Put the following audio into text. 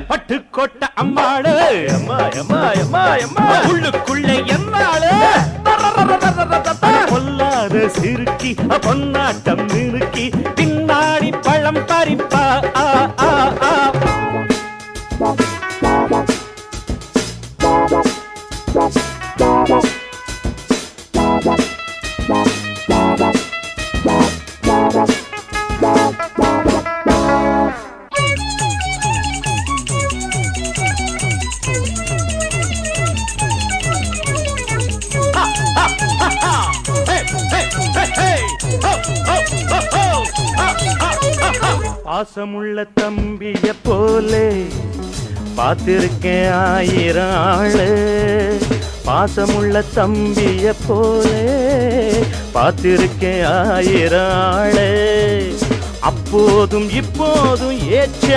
பட்டுக்கோட்டை அம்மாளு அம்மா அம்மா அம்மா அம்மா உள்ளுக்குள்ள என்னாளு பொல்லாத சிறுக்கி பொன்னாட்டம் நிறுக்கி பின்னாடி பழம் பறிப்பா பாசமுள்ள தம்பிய போலே பார்த்திருக்கேன் ஆயிரம் ஆளு பாசமுள்ள தம்பிய போலே பார்த்திருக்கேன் ஆயிரம் ஆளு அப்போதும் இப்போதும் ஏற்ற